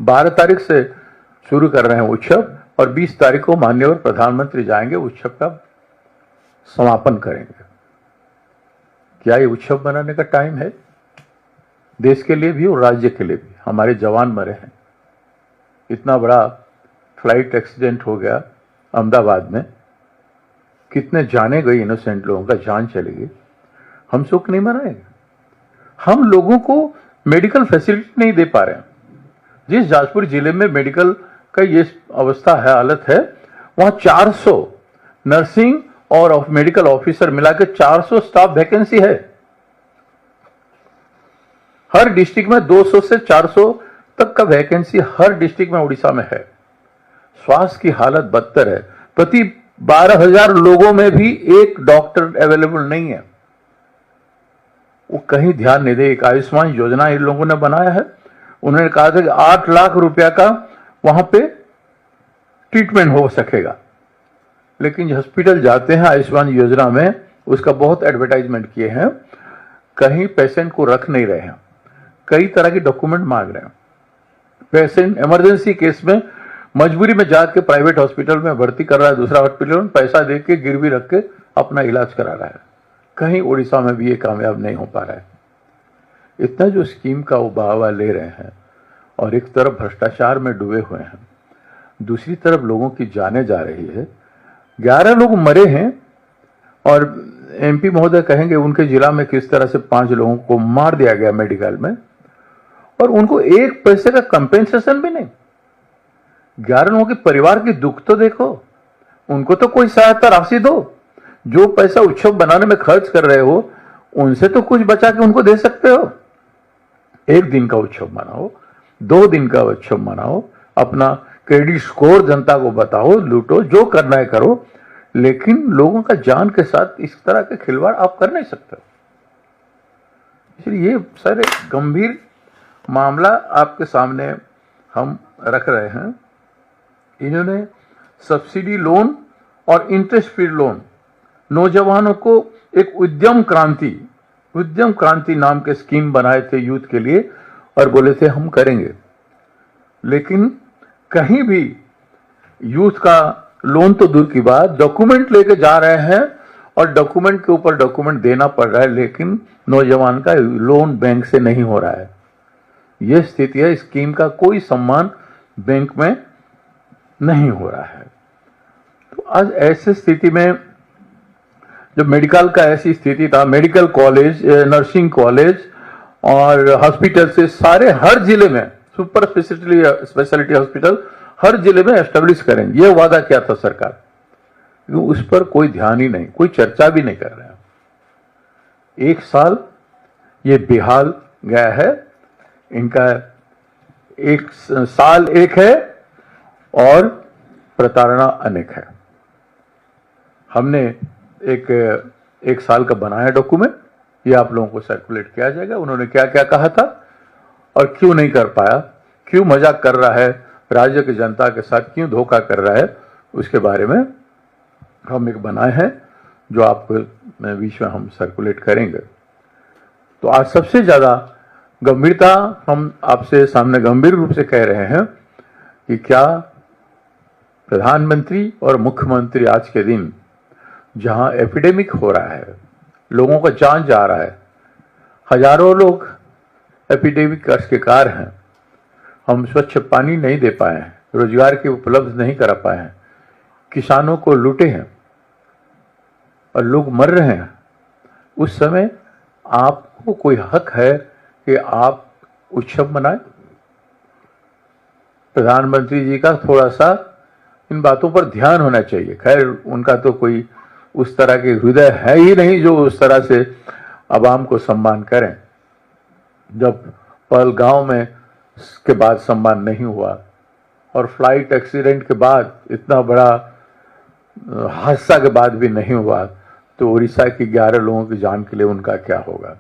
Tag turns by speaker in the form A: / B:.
A: 12 तारीख से शुरू कर रहे हैं उत्सव और 20 तारीख को माननीय प्रधानमंत्री जाएंगे, उत्सव का समापन करेंगे। क्या ये उत्सव मनाने का टाइम है? देश के लिए भी और राज्य के लिए भी। हमारे जवान मरे हैं, इतना बड़ा फ्लाइट एक्सीडेंट हो गया अहमदाबाद में, कितने जाने गए इनोसेंट लोगों का जान चली गई। हम शोक नहीं मनाएंगे? हम लोगों को मेडिकल फैसिलिटी नहीं दे पा रहे हैं। जिस जाजपुर जिले में मेडिकल का ये अवस्था है, हालत है, वहां 400 नर्सिंग और मेडिकल ऑफिसर मिलाकर 400 स्टाफ वैकेंसी है। हर डिस्ट्रिक्ट में 200 से 400 तक का वैकेंसी हर डिस्ट्रिक्ट में उड़ीसा में है। स्वास्थ्य की हालत बदतर है। प्रति 12,000 लोगों में भी एक डॉक्टर अवेलेबल नहीं है। वो कहीं ध्यान नहीं दे। एक आयुष्मान योजना इन लोगों ने बनाया है। उन्होंने कहा था कि 8 लाख रुपया का वहां पे ट्रीटमेंट हो सकेगा, लेकिन हॉस्पिटल जाते हैं आयुष्मान योजना में, उसका बहुत एडवर्टाइजमेंट किए हैं, कहीं पेशेंट को रख नहीं रहे हैं, कई तरह के डॉक्यूमेंट मांग रहे हैं। पेशेंट इमरजेंसी केस में मजबूरी में जाके प्राइवेट हॉस्पिटल में भर्ती कर रहा है, दूसरा हॉस्पिटल में पैसा दे के गिरवी रख के अपना इलाज करा रहा है। कहीं उड़ीसा में भी ये कामयाब नहीं हो पा रहा है। इतना जो स्कीम का वो बढ़ावा ले रहे हैं और एक तरफ भ्रष्टाचार में डूबे हुए हैं, दूसरी तरफ लोगों की जाने जा रही है। 11 लोग मरे हैं और एमपी महोदय कहेंगे उनके जिला में किस तरह से 5 लोगों को मार दिया गया मेडिकल में, और उनको एक पैसे का कंपेंसेशन भी नहीं। 11 लोगों के परिवार की दुख तो देखो, उनको तो कोई सहायता राशि दो। जो पैसा उत्सव बनाने में खर्च कर रहे हो, उनसे तो कुछ बचा के उनको दे सकते हो। 1 दिन का उत्सव मनाओ, 2 दिन का उत्सव मनाओ, अपना क्रेडिट स्कोर जनता को बताओ, लूटो, जो करना है करो, लेकिन लोगों का जान के साथ इस तरह के खिलवाड़ आप कर नहीं सकते। इसलिए ये सारे गंभीर मामला आपके सामने हम रख रहे हैं। इन्होंने सब्सिडी लोन और इंटरेस्ट फ्री लोन, नौजवानों को एक उद्यम क्रांति नाम के स्कीम बनाए थे यूथ के लिए और बोले थे हम करेंगे, लेकिन कहीं भी यूथ का लोन तो दूर की बात, डॉक्यूमेंट लेके जा रहे हैं और डॉक्यूमेंट के ऊपर डॉक्यूमेंट देना पड़ रहा है, लेकिन नौजवान का लोन बैंक से नहीं हो रहा है। यह स्थिति है। स्कीम का कोई सम्मान बैंक में नहीं हो रहा है। तो आज ऐसी स्थिति में जब मेडिकल का ऐसी स्थिति था, मेडिकल कॉलेज, नर्सिंग कॉलेज और हॉस्पिटल से सारे हर जिले में सुपर स्पेशलिटी हॉस्पिटल हर जिले में एस्टेब्लिश करेंगे, ये वादा किया था सरकार। उस पर कोई ध्यान ही नहीं, कोई चर्चा भी नहीं कर रहे हैं। 1 साल ये बेहाल गया है। इनका 1 साल एक है और प्रताड़ना अनेक है। हमने एक साल का बनाया डॉक्यूमेंट, ये आप लोगों को सर्कुलेट किया जाएगा। उन्होंने क्या क्या कहा था और क्यों नहीं कर पाया, क्यों मजाक कर रहा है, राज्य की जनता के साथ क्यों धोखा कर रहा है, उसके बारे में हम एक बनाए हैं जो आपको बीच में हम सर्कुलेट करेंगे। तो आज सबसे ज्यादा गंभीरता हम आपसे सामने गंभीर रूप से कह रहे हैं कि क्या प्रधानमंत्री और मुख्यमंत्री आज के दिन जहां एपिडेमिक हो रहा है, लोगों का जान जा रहा है, हजारों लोग एपिडेमिक का शिकार हैं, हम स्वच्छ पानी नहीं दे पाए हैं, रोजगार की उपलब्ध नहीं करा पाए हैं, किसानों को लूटे हैं और लोग मर रहे हैं, उस समय आपको कोई हक है कि आप उत्सव मनाएं? प्रधानमंत्री जी का थोड़ा सा इन बातों पर ध्यान होना चाहिए। खैर, उनका तो कोई उस तरह के हृदय है ही नहीं जो उस तरह से आवाम को सम्मान करें। जब पहलगांव में के बाद सम्मान नहीं हुआ और फ्लाइट एक्सीडेंट के बाद इतना बड़ा हादसा के बाद भी नहीं हुआ, तो उड़ीसा की 11 लोगों की जान के लिए उनका क्या होगा।